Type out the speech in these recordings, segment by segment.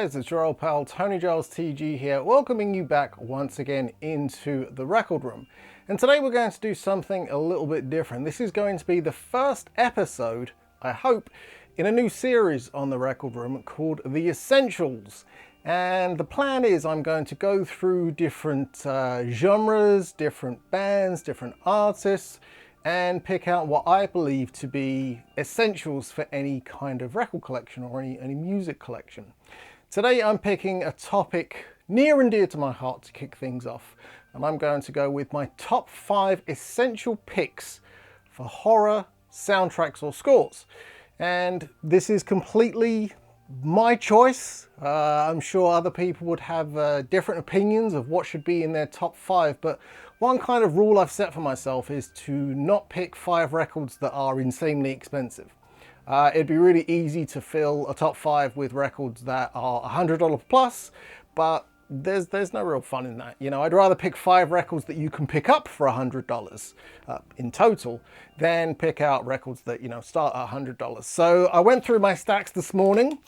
guys, it's your old pal Tony Giles TG here, welcoming you back once again into the record room. And today we're going to do something a little bit different. This is going to be the first episode, I hope, in a new series on the record room called The Essentials. And the plan is I'm going to go through different genres, different bands, different artists, and pick out what I believe to be essentials for any kind of record collection or any music collection. Today I'm picking a topic near and dear to my heart to kick things off, and I'm going to go with my top 5 essential picks for horror soundtracks or scores. And this is completely my choice. I'm sure other people would have different opinions of what should be in their top 5, but one kind of rule I've set for myself is to not pick 5 records that are insanely expensive. It'd be really easy to fill a top 5 with records that are $100 plus, but there's no real fun in that. You know, I'd rather pick 5 records that you can pick up for $100 in total than pick out records that, you know, start at $100. So I went through my stacks this morning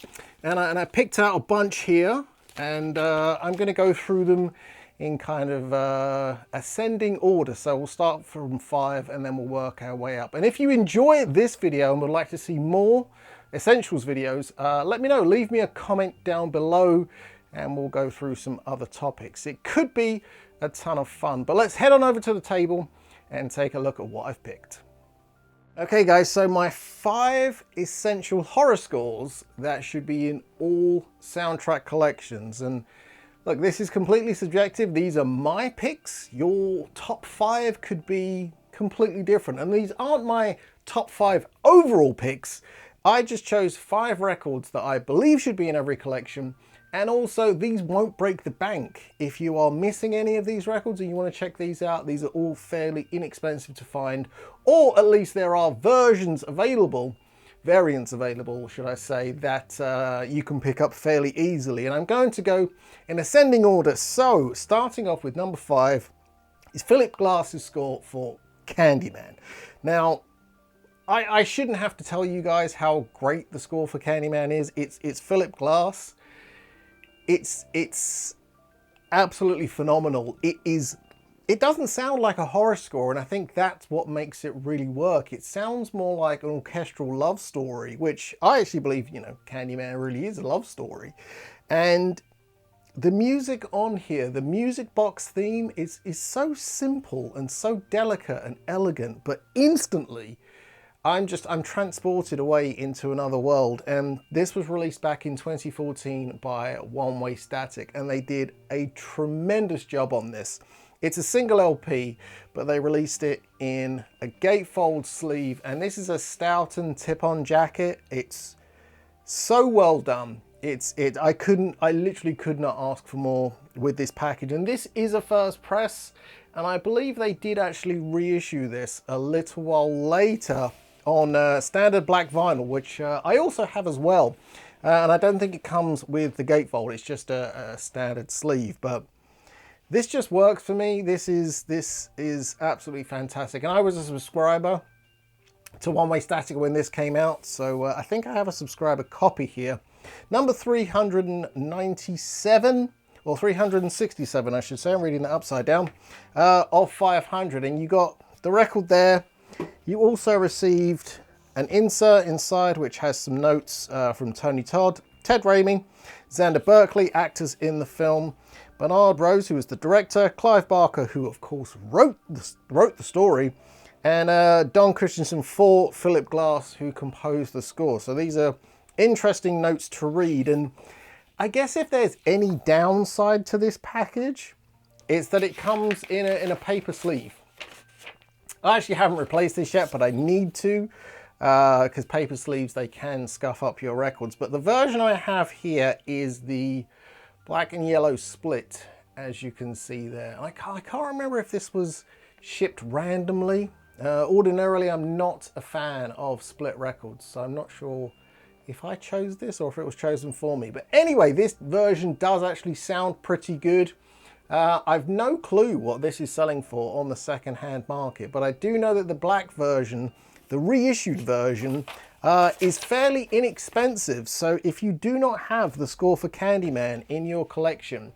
and I picked out a bunch here, and I'm going to go through them in kind of ascending order. So we'll start from 5 and then we'll work our way up. And if you enjoy this video and would like to see more essentials videos, let me know. Leave me a comment down below and we'll go through some other topics. It could be a ton of fun, but let's head on over to the table and take a look at what I've picked. Okay guys, so my 5 essential horror scores that should be in all soundtrack collections. And look, this is completely subjective. These are my picks. Your top 5 could be completely different. And these aren't my top 5 overall picks. I just chose 5 records that I believe should be in every collection. And also, these won't break the bank. If you are missing any of these records and you want to check these out, these are all fairly inexpensive to find. Or at least there are versions available, variants available, should I say, that you can pick up fairly easily. And I'm going to go in ascending order. So, starting off with number 5 is Philip Glass's score for Candyman. Now, I shouldn't have to tell you guys how great the score for Candyman is. It's Philip Glass. It's absolutely phenomenal. It doesn't sound like a horror score, and I think that's what makes it really work. It sounds more like an orchestral love story, which I actually believe, you know, Candyman really is a love story. And the music on here, the music box theme is so simple and so delicate and elegant, but instantly I'm transported away into another world. And this was released back in 2014 by One Way Static, and they did a tremendous job on this. It's a single LP, but they released it in a gatefold sleeve, and this is a Stoughton tip-on jacket. It's so well done. I literally could not ask for more with this package. And this is a first press, and I believe they did actually reissue this a little while later on standard black vinyl, which I also have as well. And I don't think it comes with the gatefold. It's just a standard sleeve, but this just works for me. This is absolutely fantastic. And I was a subscriber to One Way Static when this came out, so I think I have a subscriber copy here. Number 397, or 367 I should say, I'm reading that upside down, of 500. And you got the record there. You also received an insert inside which has some notes from Tony Todd, Ted Raimi, Xander Berkeley, actors in the film, Bernard Rose, who was the director, Clive Barker, who of course wrote the story, and Don Christensen for Philip Glass, who composed the score. So these are interesting notes to read. And I guess if there's any downside to this package, it's that it comes in a paper sleeve. I actually haven't replaced this yet, but I need to, because paper sleeves, they can scuff up your records. But the version I have here is the black and yellow split, as you can see there. I can't remember if this was shipped randomly. Ordinarily, I'm not a fan of split records, so I'm not sure if I chose this or if it was chosen for me. But anyway, this version does actually sound pretty good. I've no clue what this is selling for on the second-hand market, but I do know that the black version, the reissued version, is fairly inexpensive. So if you do not have the score for Candyman in your collection,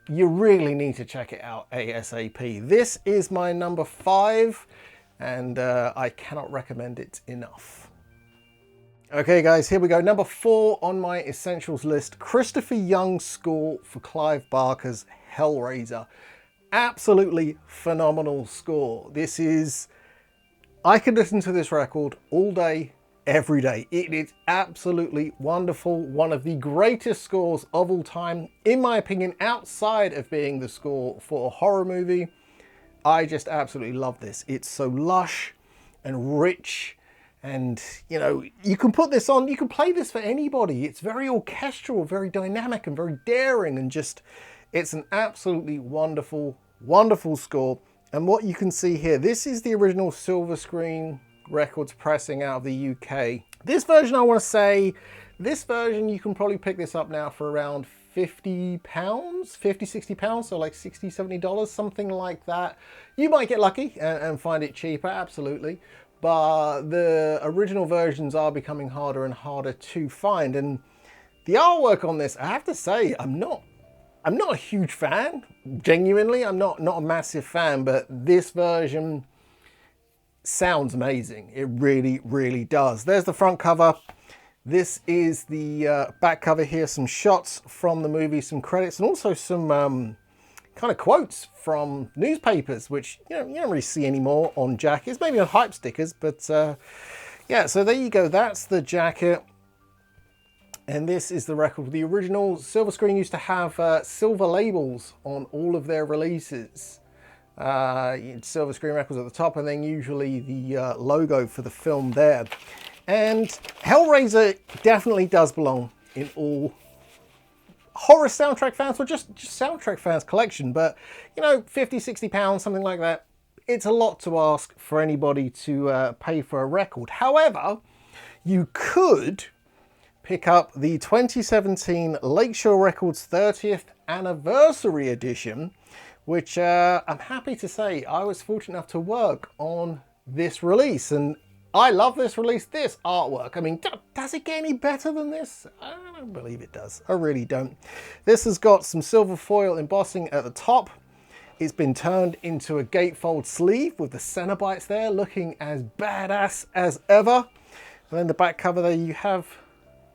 you really need to check it out ASAP. This is my number 5, and I cannot recommend it enough. Okay guys, here we go. Number 4 on my essentials list, Christopher Young's score for Clive Barker's Hellraiser. Absolutely phenomenal score. This is, I could listen to this record all day, every day. It is absolutely wonderful. One of the greatest scores of all time, in my opinion, outside of being the score for a horror movie. I just absolutely love this. It's so lush and rich, and you know, you can put this on, you can play this for anybody. It's very orchestral, very dynamic and very daring, and just, it's an absolutely wonderful, wonderful score. And what you can see here, this is the original silver screen records pressing out of the UK. This version, I want to say, this version you can probably pick this up now for around £50, £50-60, so like $60-70, something like that. You might get lucky and find it cheaper, absolutely, but the original versions are becoming harder and harder to find. And the artwork on this, I have to say, I'm not a huge fan. Genuinely, I'm not a massive fan, but this version sounds amazing. It really, really does. There's the front cover. This is the back cover here. Some shots from the movie, some credits, and also some kind of quotes from newspapers, which you don't really see anymore on jackets. Maybe on hype stickers, but yeah. So there you go. That's the jacket. And this is the record. The original Silver Screen used to have silver labels on all of their releases. Silver Screen Records at the top, and then usually the logo for the film there. And Hellraiser definitely does belong in all horror soundtrack fans, or just soundtrack fans collection. But, you know, £50-60, something like that, it's a lot to ask for anybody to pay for a record. However, you could pick up the 2017 Lakeshore Records 30th Anniversary Edition, which I'm happy to say I was fortunate enough to work on this release. And I love this release, this artwork. I mean, does it get any better than this? I don't believe it does. I really don't. This has got some silver foil embossing at the top. It's been turned into a gatefold sleeve with the Cenobites there, looking as badass as ever. And then the back cover there, you have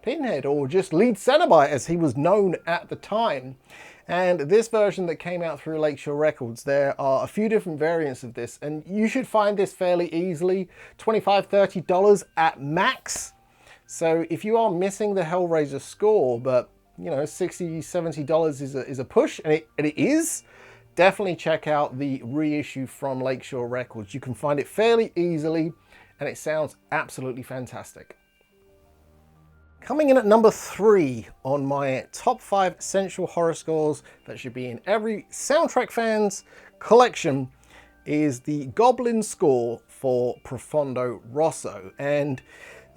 Pinhead, or just Lead Cenobite as he was known at the time. And this version that came out through Lakeshore Records, there are a few different variants of this, and you should find this fairly easily, $25-30 at max. So if you are missing the Hellraiser score, but you know, $60-70 is a push, and it is, definitely check out the reissue from Lakeshore Records. You can find it fairly easily, and it sounds absolutely fantastic. Coming in at number 3 on my top 5 essential horror scores that should be in every soundtrack fan's collection is the Goblin score for Profondo Rosso. And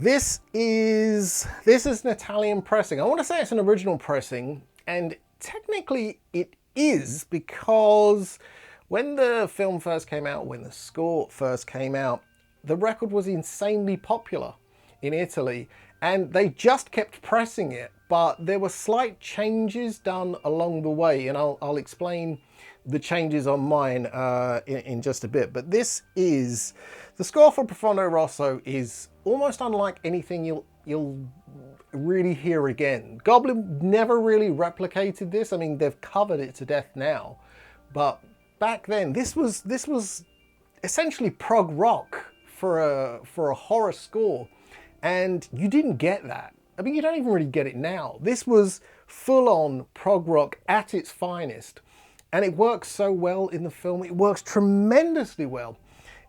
this is an Italian pressing. I want to say it's an original pressing, and technically it is, because when the film first came out, when the score first came out, the record was insanely popular in Italy, and they just kept pressing it, but there were slight changes done along the way, and I'll explain the changes on mine in just a bit. But this is, the score for Profondo Rosso is almost unlike anything you'll really hear again. Goblin never really replicated this. I mean, they've covered it to death now, but back then this was essentially prog rock for a horror score. And you didn't get that. I mean, you don't even really get it now. This was full-on prog rock at its finest. And it works so well in the film. It works tremendously well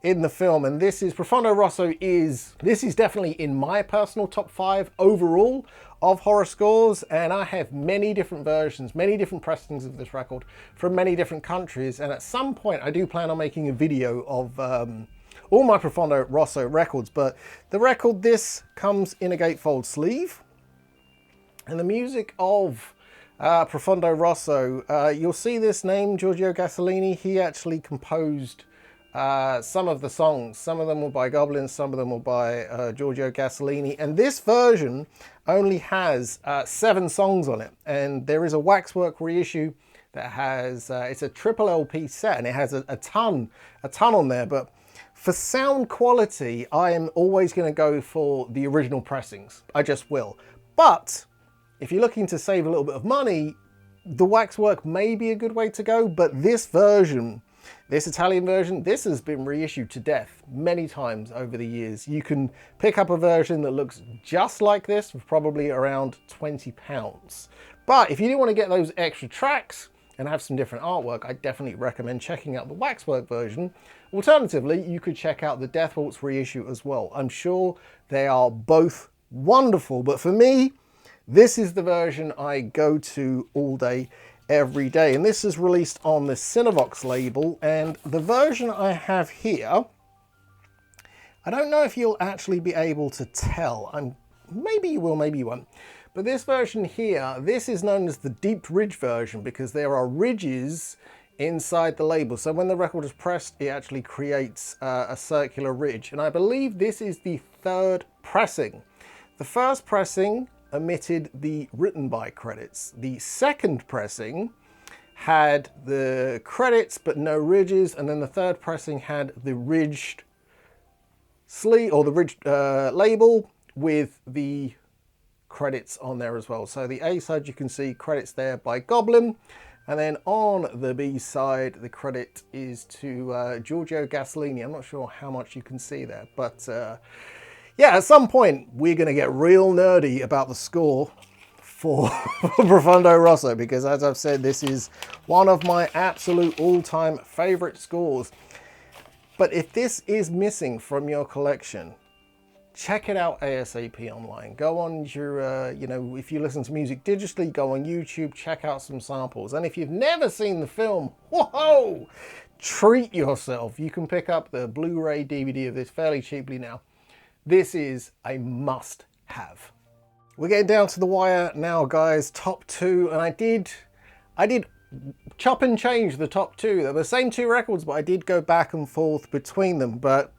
in the film. And this is, Profondo Rosso is definitely in my personal top 5 overall of horror scores. And I have many different versions, many different pressings of this record from many different countries. And at some point, I do plan on making a video of all my Profondo Rosso records, but the record, this comes in a gatefold sleeve. And the music of Profondo Rosso, you'll see this name, Giorgio Gasolini. He actually composed some of the songs. Some of them were by Goblins, some of them were by Giorgio Gasolini, and this version only has 7 songs on it, and there is a waxwork reissue that has, it's a triple LP set, and it has a ton on there, but for sound quality, I am always going to go for the original pressings. I just will. But if you're looking to save a little bit of money, the waxwork may be a good way to go, but this version, this Italian version, this has been reissued to death many times over the years. You can pick up a version that looks just like this for probably around £20. But if you do want to get those extra tracks and have some different artwork, I definitely recommend checking out the waxwork version. Alternatively, you could check out the Death Waltz reissue as well. I'm sure they are both wonderful, but for me, this is the version I go to all day, every day. And this is released on the Cinevox label, and the version I have here, I don't know if you'll actually be able to tell. Maybe you will, maybe you won't. But this version here, this is known as the Deep Ridge version because there are ridges inside the label. So when the record is pressed, it actually creates a circular ridge. And I believe this is the 3rd pressing. The first pressing omitted the written by credits. The second pressing had the credits but no ridges. And then the 3rd pressing had the ridged sleeve or the ridged label with the credits on there as well. So the A side, you can see credits there by Goblin, and then on the B side the credit is to Giorgio Gasolini. I'm not sure how much you can see there, but yeah, at some point we're going to get real nerdy about the score for Profondo Rosso, because as I've said, this is one of my absolute all-time favorite scores. But if this is missing from your collection, check it out ASAP online. Go on your, you know, if you listen to music digitally, go on YouTube, check out some samples. And if you've never seen the film, whoa, treat yourself. You can pick up the Blu-ray DVD of this fairly cheaply now. This is a must-have. We're getting down to the wire now, guys. Top 2, and I did chop and change the top 2. They're the same 2 records, but I did go back and forth between them. But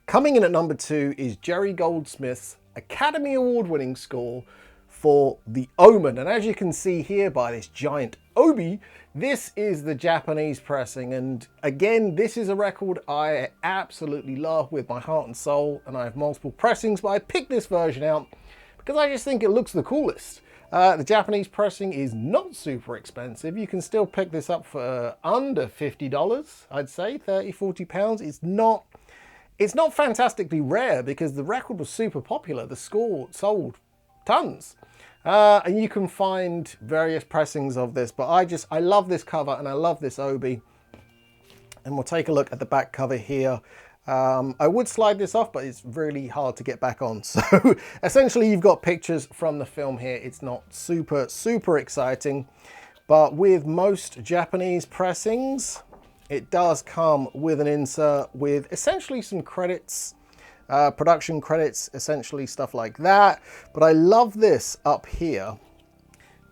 coming in at number 2 is Jerry Goldsmith's Academy Award winning score for The Omen. And as you can see here by this giant obi, this is the Japanese pressing. And again, this is a record I absolutely love with my heart and soul. And I have multiple pressings, but I picked this version out because I just think it looks the coolest. The Japanese pressing is not super expensive. You can still pick this up for under $50, I'd say, 30, 40 pounds. It's not fantastically rare because the record was super popular. The score sold tons. And you can find various pressings of this, but I love this cover and I love this obi. And we'll take a look at the back cover here. I would slide this off, but it's really hard to get back on. So essentially you've got pictures from the film here. It's not super exciting, but with most Japanese pressings, it does come with an insert with essentially some credits, production credits, essentially stuff like that. But I love this up here,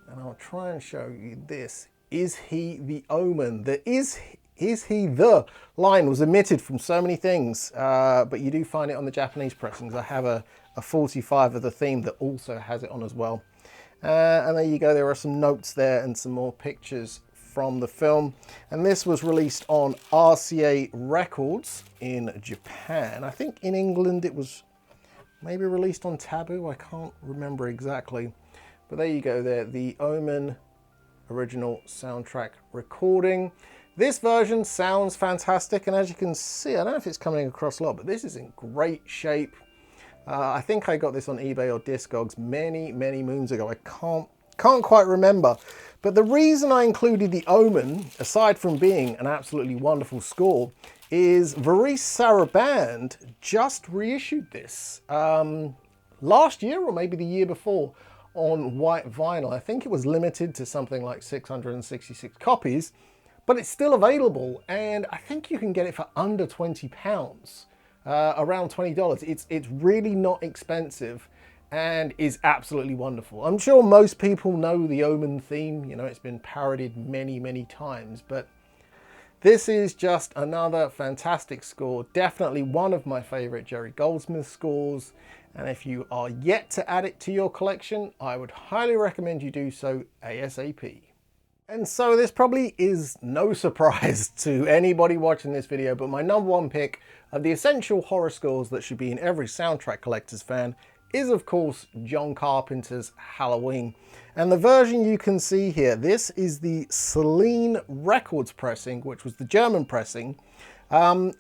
and I'll try and show you this. Is he the Omen? Is he the line was omitted from so many things, but you do find it on the Japanese pressings. I have a 45 of the theme that also has it on as well. And there you go, there are some notes there and some more pictures from the film. And this was released on RCA Records in Japan. I think in England it was maybe released on Taboo, I can't remember exactly. But there you go there, the Omen original soundtrack recording. This version sounds fantastic, and as you can see, I don't know if it's coming across a lot, but this is in great shape. I think I got this on eBay or Discogs many moons ago. I can't quite remember. But the reason I included the Omen, aside from being an absolutely wonderful score, is Varese Sarabande just reissued this last year or maybe the year before on white vinyl. I think it was limited to something like 666 copies. But it's still available, and I think you can get it for under £20, around $20. It's really not expensive and is absolutely wonderful. I'm sure most people know the Omen theme. You know, it's been parodied many times, but This is just another fantastic score, definitely one of my favorite Jerry Goldsmith scores. And if you are yet to add it to your collection, I would highly recommend you do so ASAP. And so this probably is no surprise to anybody watching this video, but my number one pick of the essential horror scores that should be in every soundtrack collector's fan is of course John Carpenter's Halloween. And the version you can see here, this is the Celine Records pressing, which was the German pressing. In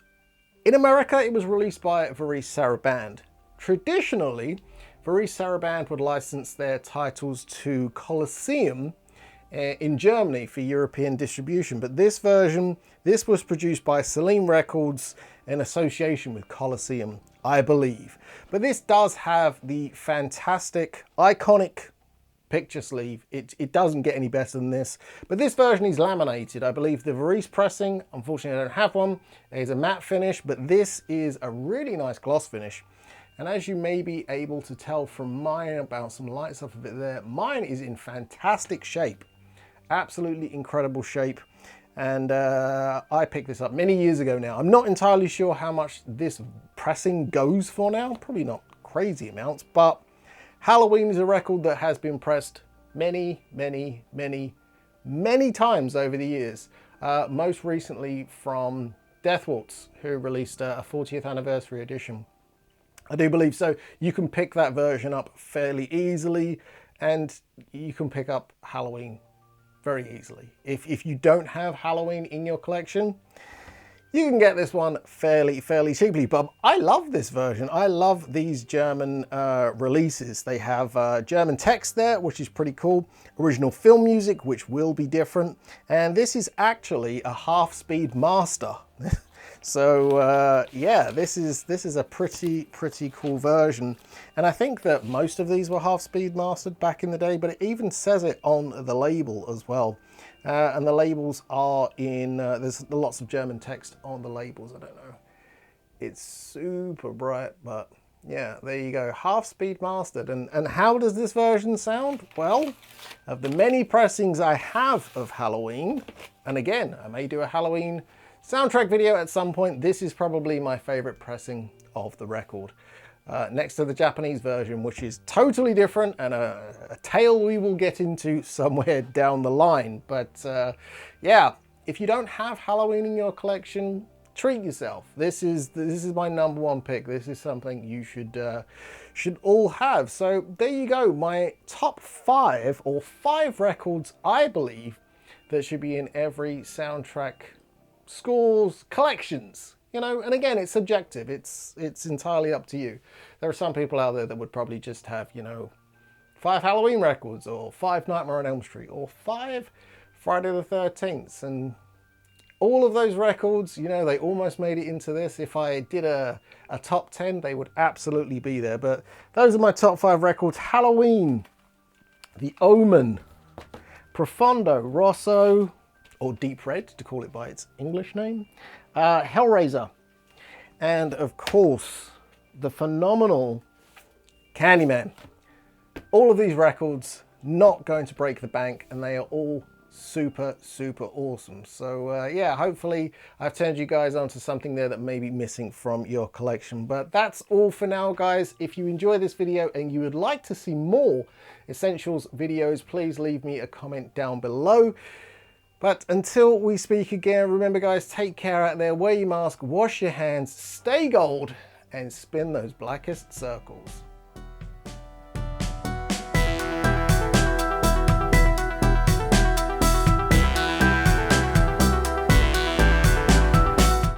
America, it was released by Varese Sarabande. Traditionally, Varese Sarabande would license their titles to Colosseum in Germany for European distribution, but this version, this was produced by Celine Records in association with Colosseum, I believe. But this does have the fantastic, iconic picture sleeve. It doesn't get any better than this, but this version is laminated. I believe the Varese pressing, unfortunately I don't have one, is a matte finish, but this is a really nice gloss finish. And as you may be able to tell from mine, about some lights off of it there, mine is in fantastic shape. Absolutely incredible shape. And I picked this up many years ago now. I'm not entirely sure how much this pressing goes for now. Probably not crazy amounts, but Halloween is a record that has been pressed many times over the years. Most recently from Death Waltz, who released a 40th anniversary edition. I do believe so. You can pick that version up fairly easily, and you can pick up Halloween very easily. If you don't have Halloween in your collection, you can get this one fairly cheaply. But I love this version. I love these German releases. They have German text there, which is pretty cool. Original film music, which will be different. And this is actually a half-speed master. So yeah, this is a pretty cool version, and I think that most of these were half-speed mastered back in the day, but it even says it on the label as well. And the labels are in, there's lots of German text on the labels. I don't know, it's super bright, but yeah, there you go, half-speed mastered. And how does this version sound? Well, of the many pressings I have of Halloween, and again, I may do a Halloween soundtrack video at some point, this is probably my favorite pressing of the record. Next to the Japanese version, which is totally different, and a tale we will get into somewhere down the line. But yeah, if you don't have Halloween in your collection, treat yourself. This is my number one pick. This is something you should all have. So there you go, my top 5 or 5 records I believe that should be in every soundtrack scores collections, you know. And again, it's subjective, it's entirely up to you. There are some people out there that would probably just have, you know, 5 Halloween records, or 5 Nightmare on Elm Street, or 5 Friday the 13th, and all of those records, you know, they almost made it into this. If I did a top 10, they would absolutely be there. But those are my top 5 records: Halloween, the Omen, Profondo Rosso, or Deep Red to call it by its English name, Hellraiser, and of course the phenomenal Candyman. All of these records not going to break the bank, and they are all super awesome. So yeah, hopefully I've turned you guys onto something there that may be missing from your collection. But that's all for now, guys. If you enjoy this video and you would like to see more Essentials videos, please leave me a comment down below. But until we speak again, remember guys, take care out there, wear your mask, wash your hands, stay gold, and spin those blackest circles.